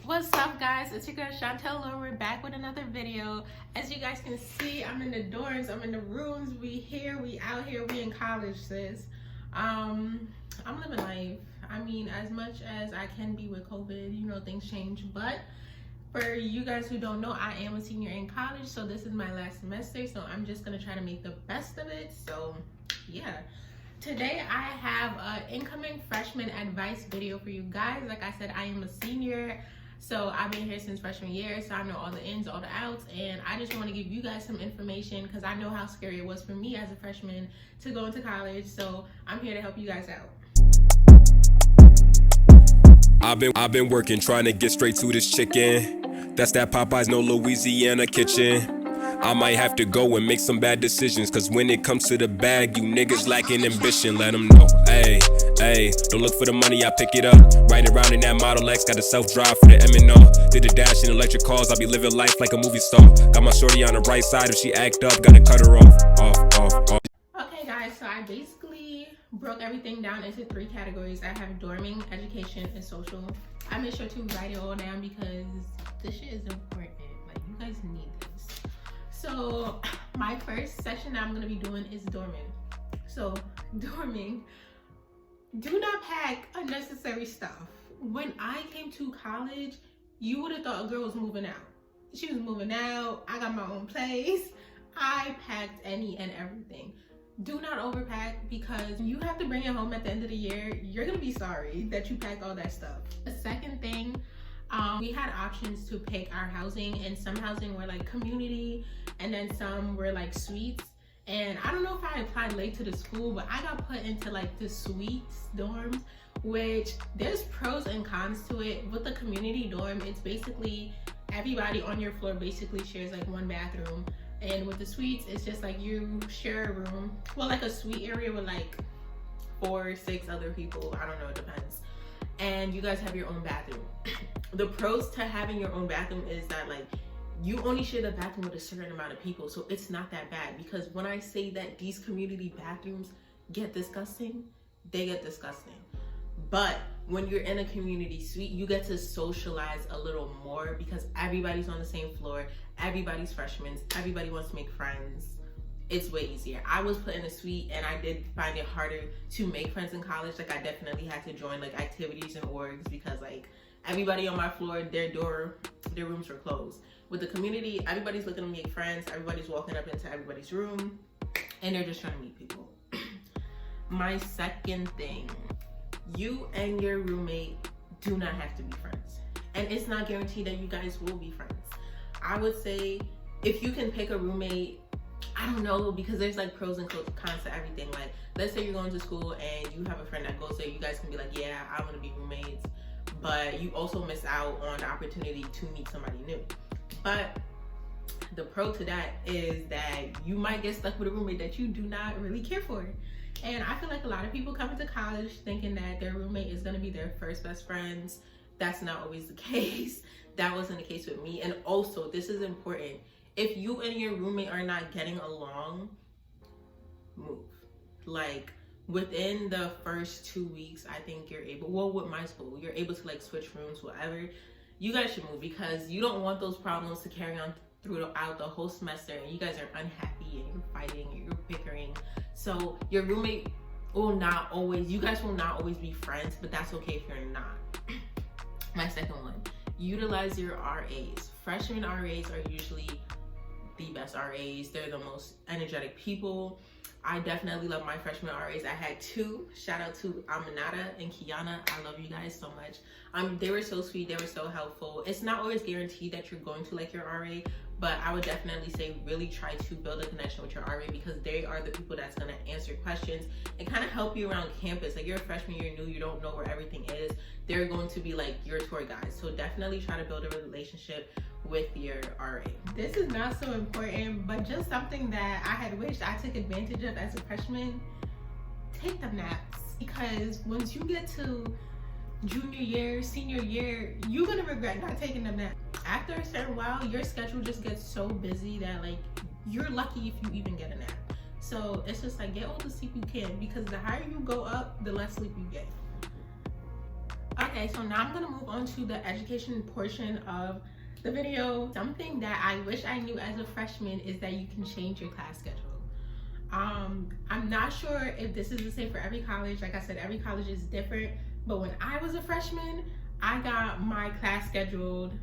What's up, guys? It's your girl Chantel Laura. We're back with another video. As you guys can see, I'm in the dorms, I'm in the rooms. We out here, we in college, sis. I'm living life. I mean, as much as I can be with COVID, you know, things change. But for you guys who don't know, I am a senior in college, so this is my last semester. So I'm just gonna try to make the best of it. So yeah. Today I have an incoming freshman advice video for you guys. Like I said, I am a senior, so I've been here since freshman year, so I know all the ins, all the outs, and I just want to give you guys some information because I know how scary it was for me as a freshman to go into college. So I'm here to help you guys out. I've been working, trying to get straight to this chicken. That's that Popeyes, no Louisiana kitchen. I might have to go and make some bad decisions, cause when it comes to the bag, you niggas lacking ambition. Let them know, ayy, don't look for the money, I pick it up. Riding around in that Model X, got a self-drive for the M&O. Did a dash in electric cars, I be living life like a movie star. Got my shorty on the right side, if she act up, gotta cut her off. Okay guys, so I basically broke everything down into 3 categories. I have dorming, education, and social. I made sure to write it all down because this shit is important. Like, you guys need this. So my first session that I'm gonna be doing is dorming. So dorming, do not pack unnecessary stuff. When I came to college, you would have thought a girl was moving out. She was moving out. I got my own place. I packed any and everything. Do not overpack, because you have to bring it home at the end of the year. You're gonna be sorry that you packed all that stuff. The second thing, we had options to pick our housing, and some housing were like community and then some were like suites. And I don't know if I applied late to the school, but I got put into like the suites dorms, which there's pros and cons to it. With the community dorm, it's basically everybody on your floor basically shares like one bathroom. And with the suites, it's just like you share a room. Well, like a suite area with like 4 or 6 other people. I don't know, it depends. And you guys have your own bathroom. The pros to having your own bathroom is that like you only share the bathroom with a certain amount of people, so it's not that bad. Because when I say that these community bathrooms get disgusting, they get disgusting. But when you're in a community suite, you get to socialize a little more because everybody's on the same floor, everybody's freshmen, everybody wants to make friends. It's way easier. I was put in a suite and I did find it harder to make friends in college. Like, I definitely had to join like activities and orgs because like everybody on my floor, their rooms were closed. With the community, everybody's looking to make friends, everybody's walking up into everybody's room and they're just trying to meet people. My second thing, you and your roommate do not have to be friends. And it's not guaranteed that you guys will be friends. I would say if you can pick a roommate, I don't know, because there's like pros and cons to everything. Like, let's say you're going to school and you have a friend that goes there, you guys can be like, yeah, I want to be roommates. But you also miss out on the opportunity to meet somebody new. But the pro to that is that you might get stuck with a roommate that you do not really care for. And I feel like a lot of people come into college thinking that their roommate is going to be their first best friends. That's not always the case. That wasn't the case with me. And also, this is important. If you and your roommate are not getting along, move. Like, within the first 2 weeks, I think you're able, well, with my school, you're able to like switch rooms, whatever. You guys should move because you don't want those problems to carry on throughout the whole semester and you guys are unhappy and you're fighting and you're bickering. So your roommate will not always, you guys will not always be friends, but that's okay if you're not. My second one, utilize your RAs. Freshman RAs are usually the best RAs. They're the most energetic people. I definitely love my freshman RAs. I had 2. Shout out to Aminata and Kiana. I love you guys so much. They were so sweet. They were so helpful. It's not always guaranteed that you're going to like your RA, but I would definitely say really try to build a connection with your RA because they are the people that's going to answer questions and kind of help you around campus. Like, you're a freshman, you're new, you don't know where everything is. They're going to be like your tour guides. So definitely try to build a relationship with your RA. This is not so important, but just something that I had wished I took advantage of as a freshman. Take the naps, because once you get to junior year, senior year, you're gonna regret not taking them naps. After a certain while, your schedule just gets so busy that like you're lucky if you even get a nap. So it's just like, get all the sleep you can, because the higher you go up, the less sleep you get. Okay, so now I'm gonna move on to the education portion of the video. Something that I wish I knew as a freshman is that you can change your class schedule. I'm not sure if this is the same for every college. Like I said, every college is different. But when I was a freshman, I got my class scheduled,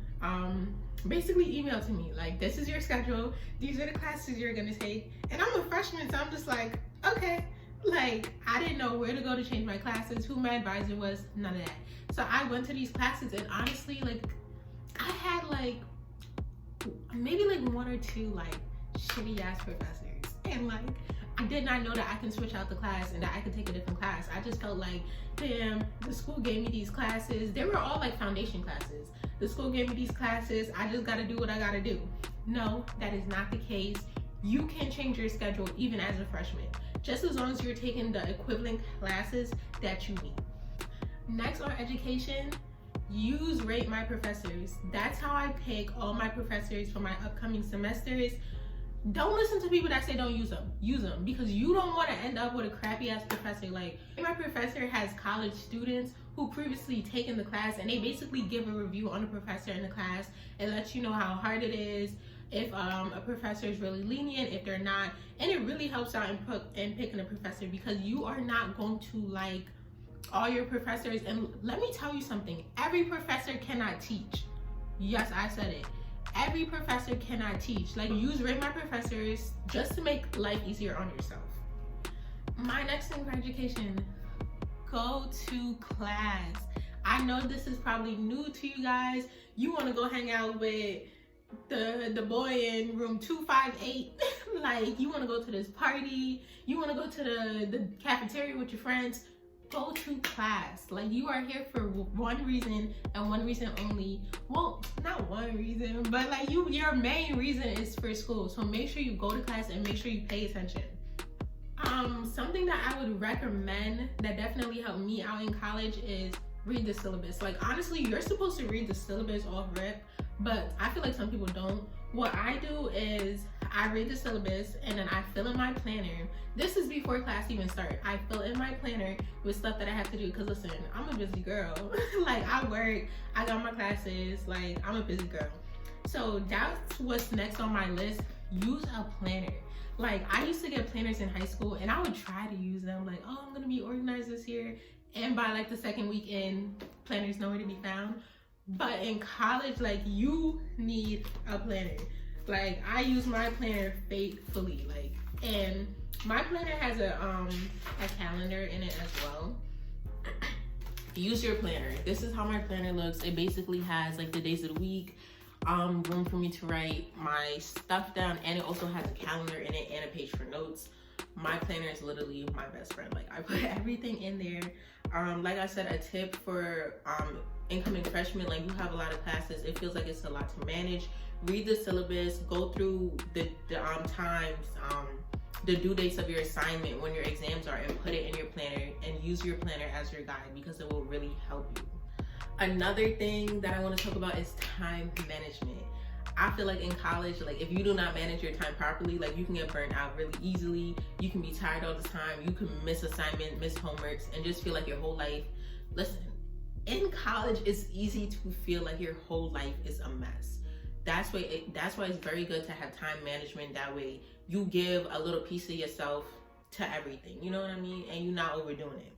basically emailed to me. Like, this is your schedule. These are the classes you're gonna take. And I'm a freshman, so I'm just like, okay. Like, I didn't know where to go to change my classes, who my advisor was, none of that. So I went to these classes, and honestly, like, I had like maybe like one or two like shitty ass professors, and like I did not know that I can switch out the class and that I could take a different class. I just felt like, damn, the school gave me these classes. They were all like foundation classes. The school gave me these classes. I just gotta do what I gotta do. No, that is not the case. You can change your schedule even as a freshman, just as long as you're taking the equivalent classes that you need. Next on education, rate my professors. That's how I pick all my professors for my upcoming semesters. Don't listen to people that say don't use them. Use them, because you don't want to end up with a crappy ass professor. Like, my professor has college students who previously taken the class, and they basically give a review on the professor in the class and let you know how hard it is, if a professor is really lenient, if they're not, and it really helps out in picking a professor, because you are not going to like all your professors. And let me tell you something, every professor cannot teach. Yes, I said it. Every professor cannot teach. Like, rate my professors just to make life easier on yourself. My next thing for education, go to class. I know this is probably new to you guys. You want to go hang out with the boy in room 258. Like, you want to go to this party, you want to go to the cafeteria with your friends. Go to class. Like, you are here for one reason and one reason only. Well, not one reason, but like your main reason is for school. So make sure you go to class and make sure you pay attention. Something that I would recommend that definitely helped me out in college is read the syllabus. Like, honestly, you're supposed to read the syllabus off rip, but I feel like some people don't. What I do is I read the syllabus and then I fill in my planner. This is before class even starts. I fill in my planner with stuff that I have to do, because listen, I'm a busy girl. Like, I work, I got my classes, like, I'm a busy girl. So that's what's next on my list. Use a planner. Like, I used to get planners in high school and I would try to use them, like, oh, I'm gonna be organized this year, and by like the second weekend, planners nowhere to be found. But in college, like, you need a planner. Like, I use my planner faithfully, like, and my planner has a calendar in it as well. Use your planner. This is how my planner looks. It basically has like the days of the week, room for me to write my stuff down, and it also has a calendar in it and a page for notes. My planner is literally my best friend. Like, I put everything in there. Like I said, a tip for incoming freshmen, like, you have a lot of classes, it feels like it's a lot to manage. Read the syllabus, go through the times, the due dates of your assignment, when your exams are, and put it in your planner, and use your planner as your guide, because it will really help you. Another thing that I want to talk about is time management. I feel like in college, like, if you do not manage your time properly, like, you can get burnt out really easily. You can be tired all the time. You can miss assignments, miss homeworks, and just feel like your whole life, listen, in college, it's easy to feel like your whole life is a mess. That's why it's very good to have time management. That way you give a little piece of yourself to everything, you know what I mean? And you're not overdoing it.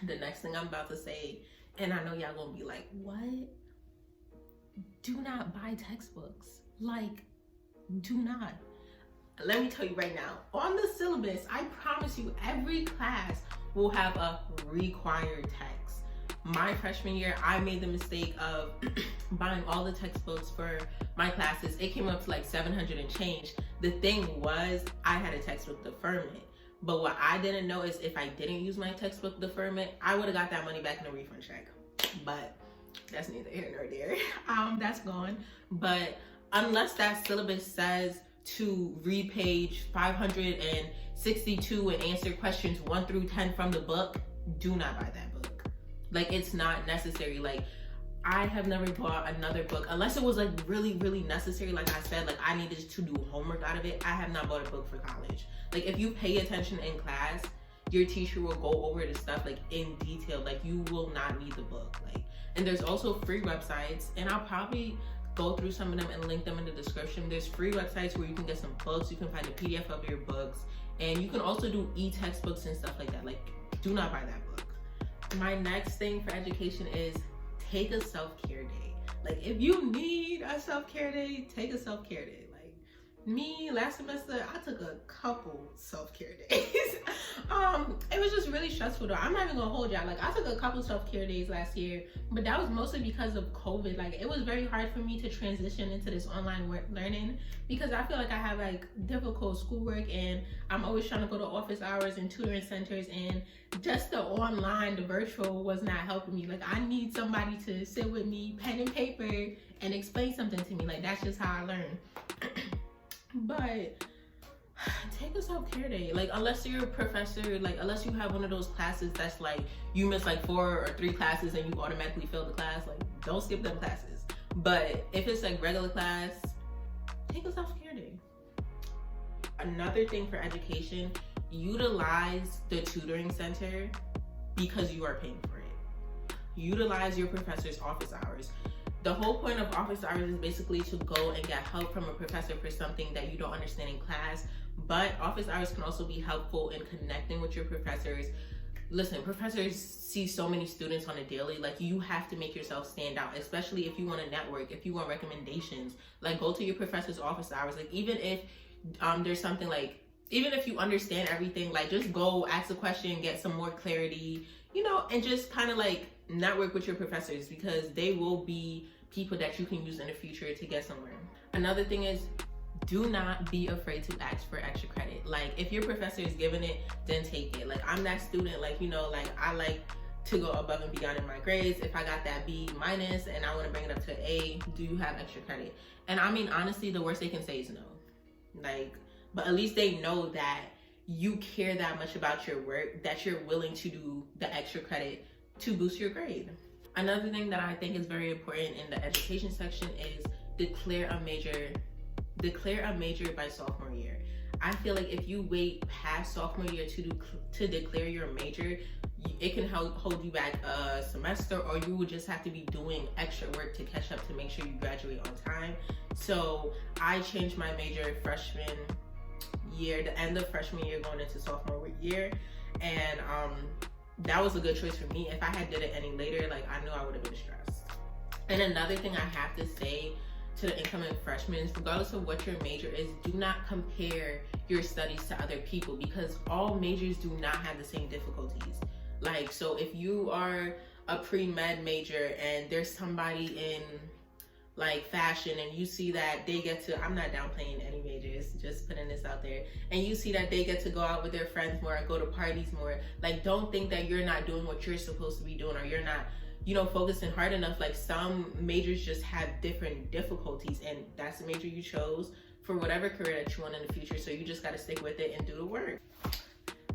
The next thing I'm about to say, and I know y'all gonna be like, what? Do not buy textbooks. Like, do not. Let me tell you right now, on the syllabus, I promise you, every class will have a required text. My freshman year, I made the mistake of buying all the textbooks for my classes. It came up to like 700 and change. The thing was, I had a textbook deferment. But what I didn't know is if I didn't use my textbook deferment, I would have got that money back in a refund check. But that's neither here nor there. That's gone. But unless that syllabus says to read page 562 and answer questions 1 through 10 from the book, do not buy that book. Like, it's not necessary. Like, I have never bought another book unless it was like really, really necessary. Like I said, like, I needed to do homework out of it. I have not bought a book for college. Like, if you pay attention in class, your teacher will go over the stuff like in detail. Like you will not need the book. Like, and there's also free websites, and I'll probably go through some of them and link them in the description. There's free websites where you can get some books, you can find a PDF of your books, and you can also do e-textbooks and stuff like that. Like, do not buy that book. My next thing for education is take a self-care day. Like, if you need a self-care day, take a self-care day. Like me, last semester, I took a couple self-care days. It was just really stressful though. I'm not even gonna hold y'all. Like, I took a couple self-care days last year, but that was mostly because of COVID. Like, it was very hard for me to transition into this online learning because I feel like I have like difficult schoolwork, and I'm always trying to go to office hours and tutoring centers, and just the online, the virtual was not helping me. Like, I need somebody to sit with me, pen and paper, and explain something to me. Like, that's just how I learn. But take a self-care day. Like, unless you're a professor, like unless you have one of those classes that's like you miss like 4 or 3 classes and you automatically fail the class, like don't skip them classes. But if it's like regular class, take a self-care day. Another thing for education, utilize the tutoring center because you are paying for it. Utilize your professor's office hours. The whole point of office hours is basically to go and get help from a professor for something that you don't understand in class. But office hours can also be helpful in connecting with your professors. Listen, professors see so many students on a daily. Like, you have to make yourself stand out, especially if you want to network, if you want recommendations. Like, go to your professor's office hours. Like, even if there's something like, even if you understand everything, like just go ask a question, get some more clarity, you know, and just kind of like network with your professors because they will be people that you can use in the future to get somewhere. Another thing is, do not be afraid to ask for extra credit. Like, if your professor is giving it, then take it. Like, I'm that student, like, you know, like I like to go above and beyond in my grades. If I got that B- and I want to bring it up to A, do you have extra credit? And I mean, honestly, the worst they can say is no. Like, but at least they know that you care that much about your work that you're willing to do the extra credit to boost your grade. Another thing that I think is very important in the education section is declare a major by sophomore year. I feel like if you wait past sophomore year to declare your major, it can hold you back a semester, or you would just have to be doing extra work to catch up to make sure you graduate on time. So I changed my major freshman year, the end of freshman year going into sophomore year, and that was a good choice for me. If I had did it any later, like, I know I would have been stressed. And another thing I have to say to the incoming freshmen, regardless of what your major is, do not compare your studies to other people because all majors do not have the same difficulties. Like, so if you are a pre-med major and there's somebody in like fashion and you see that they get to, I'm not downplaying any majors, just putting this out there, and you see that they get to go out with their friends more and go to parties more, like, don't think that you're not doing what you're supposed to be doing, or you're not, you know, focusing hard enough. Like, some majors just have different difficulties, and that's the major you chose for whatever career that you want in the future. So you just got to stick with it and do the work.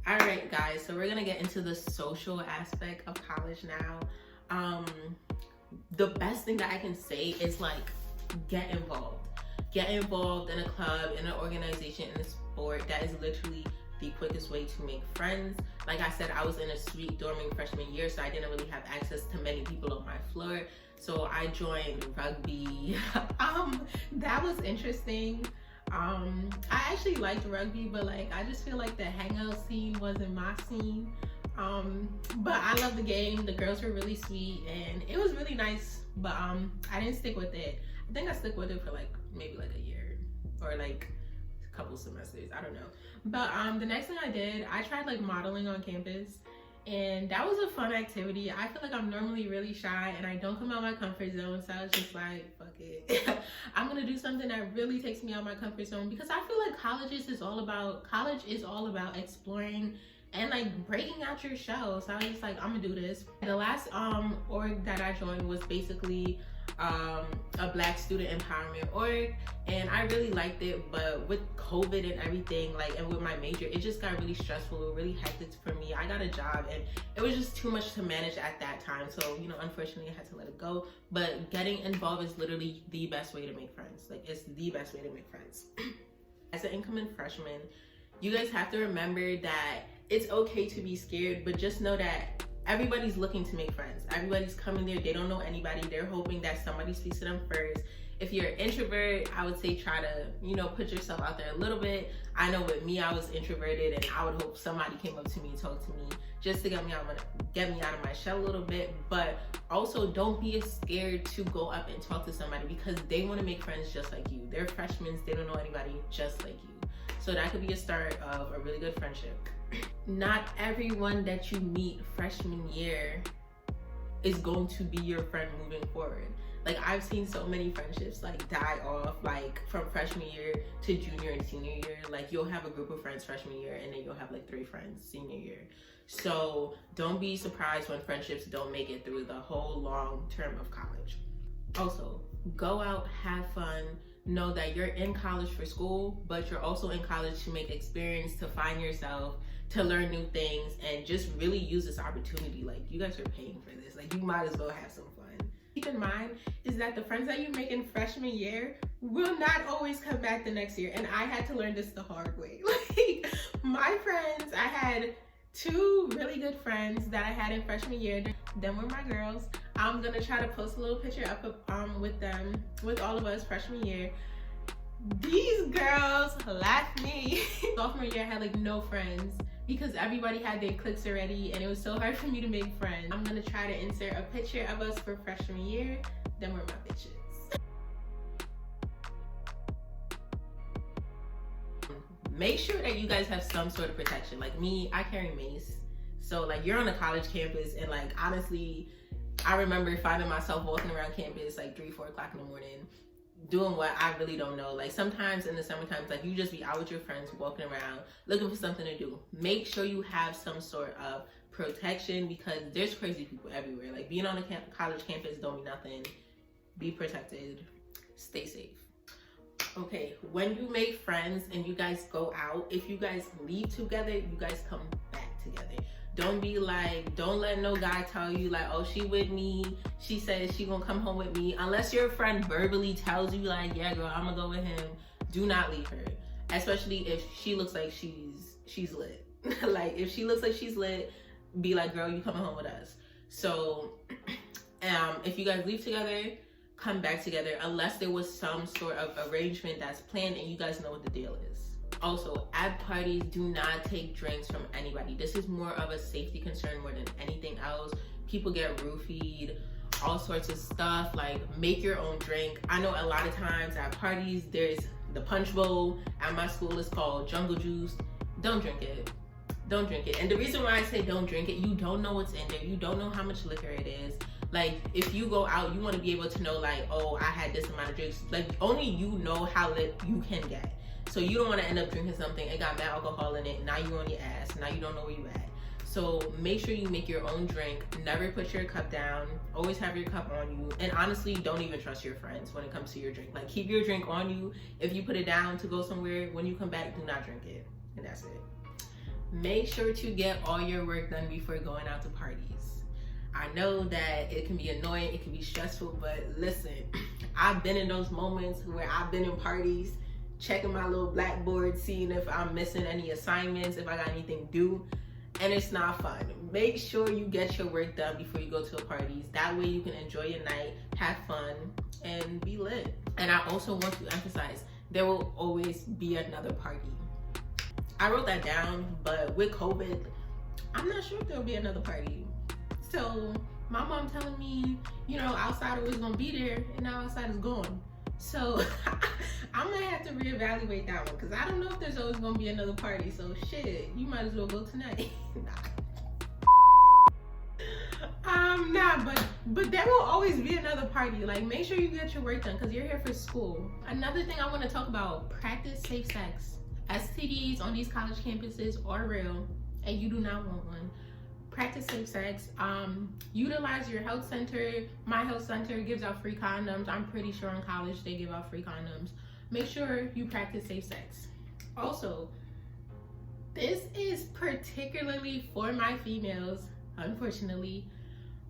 All right, guys, so we're gonna get into the social aspect of college now. The best thing that I can say is, like, get involved. Get involved in a club, in an organization, in a sport. That is literally the quickest way to make friends. Like I said, I was in a suite dorming freshman year, so I didn't really have access to many people on my floor. So I joined rugby. That was interesting. I actually liked rugby, but like, I just feel like the hangout scene wasn't my scene. But I love the game. The girls were really sweet and it was really nice, but I didn't stick with it. I think I stuck with it for like maybe like a year or like a couple semesters, I don't know. But the next thing I did, I tried like modeling on campus, and that was a fun activity. I feel like I'm normally really shy and I don't come out my comfort zone, so I was just like, fuck it. I'm gonna do something that really takes me out my comfort zone, because I feel like college is all about exploring and like breaking out your shell. So I was just like, I'm gonna do this. The last org that I joined was basically a Black student empowerment org, and I really liked it. But with COVID and everything, like, and with my major, it just got really stressful, really hectic for me. I got a job and it was just too much to manage at that time, so, you know, unfortunately I had to let it go. But getting involved is literally the best way to make friends. Like, it's the best way to make friends. As an incoming freshman, You guys have to remember that it's okay to be scared, but just know that everybody's looking to make friends. Everybody's coming there, they don't know anybody, they're hoping that somebody speaks to them first. If you're an introvert, I would say try to, you know, put yourself out there a little bit. I know with me, I was introverted, and I would hope somebody came up to me and talked to me just to get me out of my shell a little bit. But also, don't be scared to go up and talk to somebody, because they want to make friends just like you. They're freshmen, they don't know anybody just like you. So that could be a start of a really good friendship. Not everyone that you meet freshman year is going to be your friend moving forward. Like, I've seen so many friendships like die off, like from freshman year to junior and senior year. Like, you'll have a group of friends freshman year, and then you'll have like 3 friends senior year. So don't be surprised when friendships don't make it through the whole long term of college. Also, go out, have fun. Know that you're in college for school, but you're also in college to make experience, to find yourself, to learn new things, and just really use this opportunity. Like, you guys are paying for this. Like, you might as well have some fun. Keep in mind is that the friends that you make in freshman year will not always come back the next year. And I had to learn this the hard way. Like, my friends, I had 2 really good friends that I had in freshman year. Them were my girls. I'm gonna try to post a little picture up with them, with all of us freshman year. These girls left me. Sophomore year, I had like no friends because everybody had their cliques already, and it was so hard for me to make friends. I'm gonna try to insert a picture of us for freshman year. Them were my bitches. Make sure that you guys have some sort of protection. Like me, I carry mace. So like, you're on a college campus, and like, honestly, I remember finding myself walking around campus like 3-4 o'clock in the morning, doing what I really don't know. Like, sometimes in the summertime, like, you just be out with your friends walking around looking for something to do. Make sure you have some sort of protection, because there's crazy people everywhere. Like, being on a college campus don't mean nothing. Be protected, stay safe. Okay, when you make friends and you guys go out, if you guys leave together, you guys come back together. Don't be like, don't let no guy tell you like, oh, she with me, she says she gonna come home with me. Unless your friend verbally tells you like, yeah girl, I'm gonna go with him, do not leave her. Especially if she looks like she's lit. Like, if she looks like she's lit, be like, girl, you coming home with us. So if you guys leave together, come back together, unless there was some sort of arrangement that's planned and you guys know what the deal is. Also, at parties, do not take drinks from anybody. This is more of a safety concern more than anything else. People get roofied, all sorts of stuff. Like, make your own drink. I know a lot of times at parties, there's the punch bowl. At my school, it's called jungle juice. Don't drink it. Don't drink it. And the reason why I say don't drink it, you don't know what's in there. You don't know how much liquor it is. Like, if you go out, you want to be able to know like, oh, I had this amount of drinks. Like, only you know how lit you can get. So you don't want to end up drinking something, it got mad alcohol in it, now you're on your ass, now you don't know where you at. So make sure you make your own drink. Never put your cup down. Always have your cup on you. And honestly, don't even trust your friends when it comes to your drink. Like, keep your drink on you. If you put it down to go somewhere, when you come back, do not drink it. And that's it. Make sure to get all your work done before going out to parties. I know that it can be annoying, it can be stressful, but listen, I've been in those moments where I've been in parties, checking my little blackboard, seeing if I'm missing any assignments, if I got anything due, and it's not fun. Make sure you get your work done before you go to the parties. That way you can enjoy your night, have fun, and be lit. And I also want to emphasize, there will always be another party. I wrote that down, but with COVID, I'm not sure if there'll be another party. So my mom telling me, you know, outside was gonna be there, and now outside is gone. So I'm gonna have to reevaluate that one, because I don't know if there's always gonna be another party. So shit, you might as well go tonight. But there will always be another party. Like, make sure you get your work done, because you're here for school. Another thing I want to talk about, practice safe sex. STDs on these college campuses are real, and you do not want one. Practice safe sex. Utilize your health center. My health center gives out free condoms. I'm pretty sure in college they give out free condoms. Make sure you practice safe sex. Also, this is particularly for my females, unfortunately.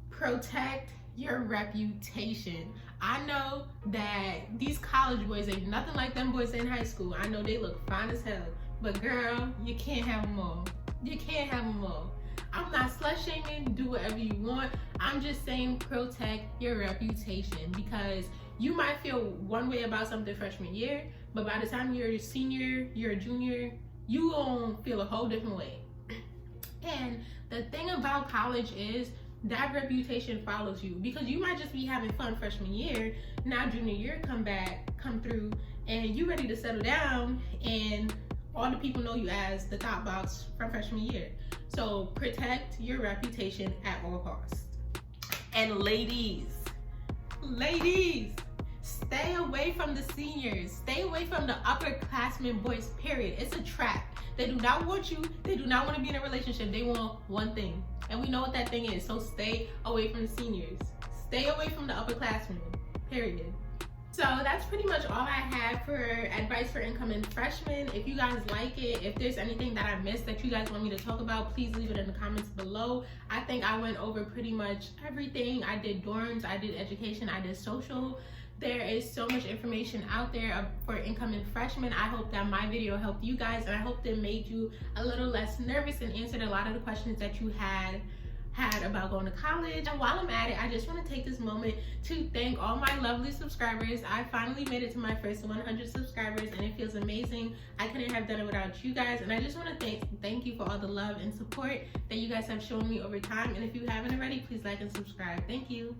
Protect your reputation. I know that these college boys ain't nothing like them boys in high school. I know they look fine as hell, But girl, you can't have them all. You can't have them all. I'm not slut shaming, do whatever you want. I'm just saying protect your reputation, because you might feel one way about something freshman year, but by the time you're a senior, you're a junior, you gonna feel a whole different way. And the thing about college is that reputation follows you, because you might just be having fun freshman year, now junior year come through, and you ready to settle down, and all the people know you as the top box from freshman year. So protect your reputation at all costs. And ladies, stay away from the seniors. Stay away from the upperclassmen boys, period. It's a trap. They do not want you. They do not want to be in a relationship. They want one thing. And we know what that thing is. So stay away from the seniors. Stay away from the upperclassmen, period. So that's pretty much all I have for advice for incoming freshmen. If you guys like it, if there's anything that I missed that you guys want me to talk about, please leave it in the comments below. I think I went over pretty much everything. I did dorms, I did education, I did social. There is so much information out there for incoming freshmen. I hope that my video helped you guys, and I hope that made you a little less nervous and answered a lot of the questions that you had about going to college. And while I'm at it, I just want to take this moment to thank all my lovely subscribers. I finally made it to my first 100 subscribers, and it feels amazing. I couldn't have done it without you guys, and I just want to thank you for all the love and support that you guys have shown me over time. And if you haven't already, please like and subscribe. Thank you.